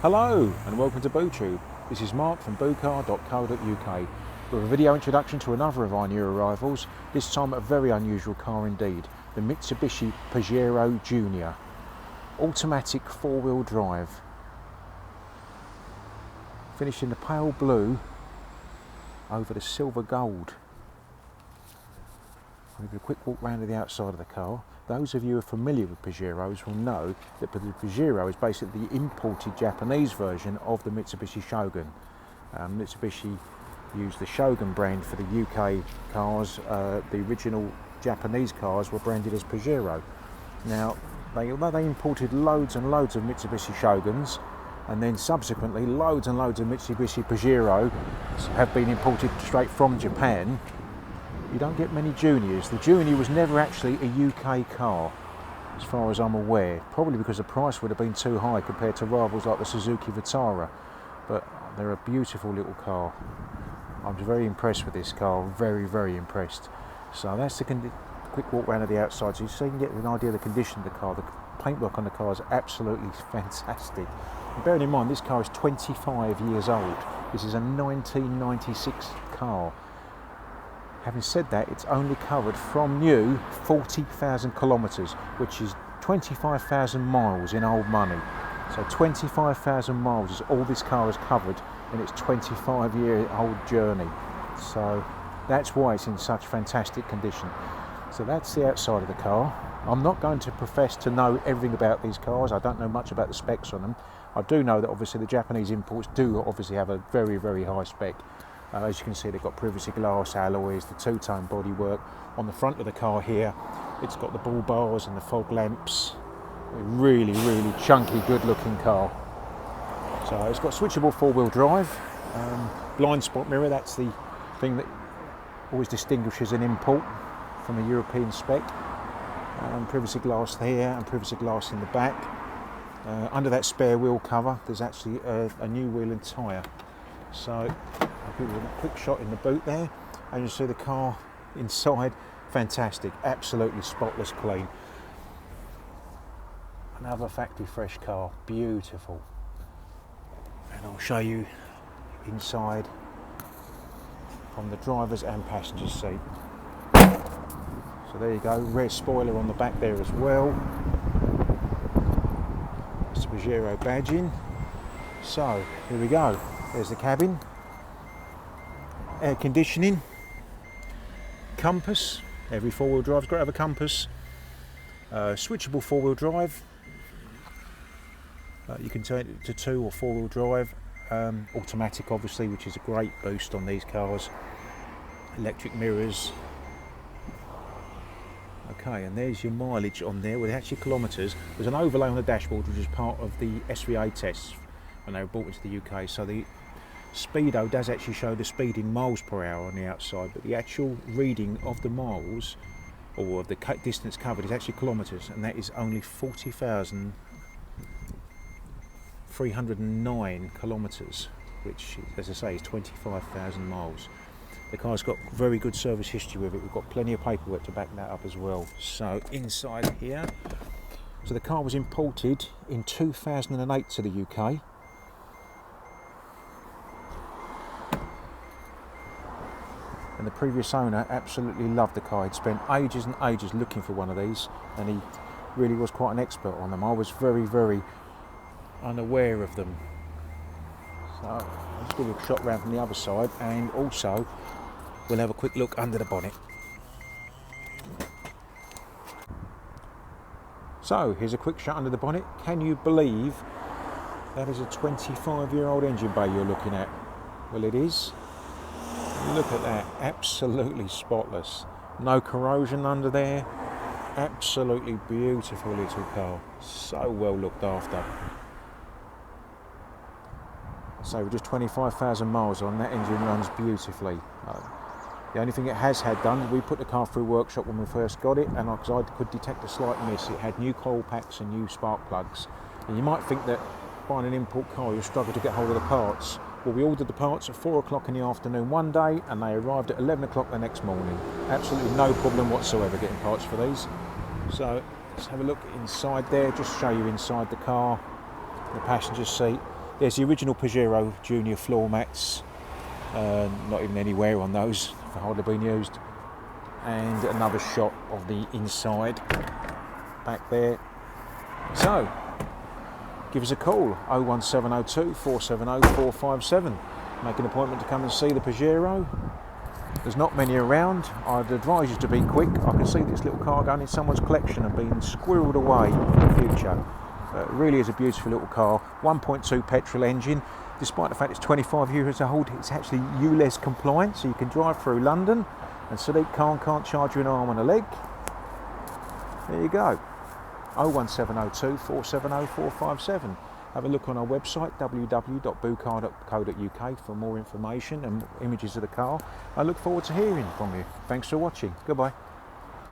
Hello and welcome to BooTube. This is Mark from Boocar.co.uk with a video introduction to another of our new arrivals, this time a very unusual car indeed, the Mitsubishi Pajero Junior. Automatic four-wheel drive. Finished in the pale blue over the silver gold. I'll give you a quick walk round to the outside of the car. Those of you who are familiar with Pajeros will know that the Pajero is basically the imported Japanese version of the Mitsubishi Shogun. Mitsubishi used the Shogun brand for the UK cars. The original Japanese cars were branded as Pajero. Now, although they imported loads and loads of Mitsubishi Shoguns, and then subsequently loads and loads of Mitsubishi Pajero have been imported straight from Japan, you don't get many Juniors. The Junior was never actually a UK car, as far as I'm aware, probably because the price would have been too high compared to rivals like the Suzuki Vitara, but they're a beautiful little car. I'm very impressed with this car, very impressed. So that's the quick walk round of the outside, so you can get an idea of the condition of the car. The paintwork on the car is absolutely fantastic. And bearing in mind this car is 25 years old. This is a 1996 car. Having said that, it's only covered from new 40,000 kilometres, which is 25,000 miles in old money. So 25,000 miles is all this car has covered in its 25-year-old journey. So that's why it's in such fantastic condition. So that's the outside of the car. I'm not going to profess to know everything about these cars. I don't know much about the specs on them. I do know that obviously the Japanese imports do obviously have a very high spec. As you can see, they've got privacy glass alloys, the two-tone bodywork. On the front of the car here, it's got the bull bars and the fog lamps. A really chunky, good-looking car. So it's got switchable four-wheel drive, blind spot mirror. That's the thing that always distinguishes an import from a European spec. Privacy glass here and privacy glass in the back. Under that spare wheel cover, there's actually a new wheel and tyre. So I'll give you a quick shot in the boot there, and you see the car inside, fantastic, absolutely spotless clean. Another factory fresh car, beautiful. And I'll show you inside from the driver's and passenger seat. So there you go, rear spoiler on the back there as well. It's the Pajero badging. So here we go. There's the cabin, air conditioning, compass. Every four-wheel drive's got to have a compass. Switchable four-wheel drive. You can turn it to two or four-wheel drive. Automatic, obviously, which is a great boost on these cars. Electric mirrors. Okay, and there's your mileage on there with actually kilometres. There's an overlay on the dashboard, which is part of the SVA tests when they were brought into the UK. So the speedo does actually show the speed in miles per hour on the outside, but the actual reading of the miles or of the distance covered is actually kilometres, and that is only 40,309 kilometres, which, as I say, is 25,000 miles. The car's got very good service history with it. We've got plenty of paperwork to back that up as well. So inside here, so the car was imported in 2008 to the UK. And the previous owner absolutely loved the car. He'd spent ages and ages looking for one of these, and he really was quite an expert on them. I was very unaware of them. So I'll just give you a shot round from the other side, and also we'll have a quick look under the bonnet. So here's a quick shot under the bonnet. Can you believe that is a 25-year-old engine bay you're looking at? Well, it is. Look at that, absolutely spotless. No corrosion under there. Absolutely beautiful little car. So well looked after. So with just 25,000 miles on, that engine runs beautifully. The only thing it has had done, we put the car through workshop when we first got it, and because I could detect a slight miss, it had new coil packs and new spark plugs. And you might think that buying an import car, you'll struggle to get hold of the parts. Well, we ordered the parts at 4 o'clock in the afternoon one day, and they arrived at 11 o'clock the next morning. Absolutely no problem whatsoever getting parts for these. So let's have a look inside there, just show you inside the car, the passenger seat. There's the original Pajero Junior floor mats, not even any wear on those, they've hardly been used. And another shot of the inside back there. So, give us a call, 01702 470 457. Make an appointment to come and see the Pajero. There's not many around. I'd advise you to be quick. I can see this little car going in someone's collection and being squirreled away for the future. It really is a beautiful little car. 1.2 petrol engine. Despite the fact it's 25 years old, it's actually ULEZ compliant, so you can drive through London and Sadiq Khan can't charge you an arm and a leg. There you go. 01702 470 457. Have a look on our website, www.Boocar.co.uk, for more information and images of the car. I look forward to hearing from you. Thanks for watching. Goodbye.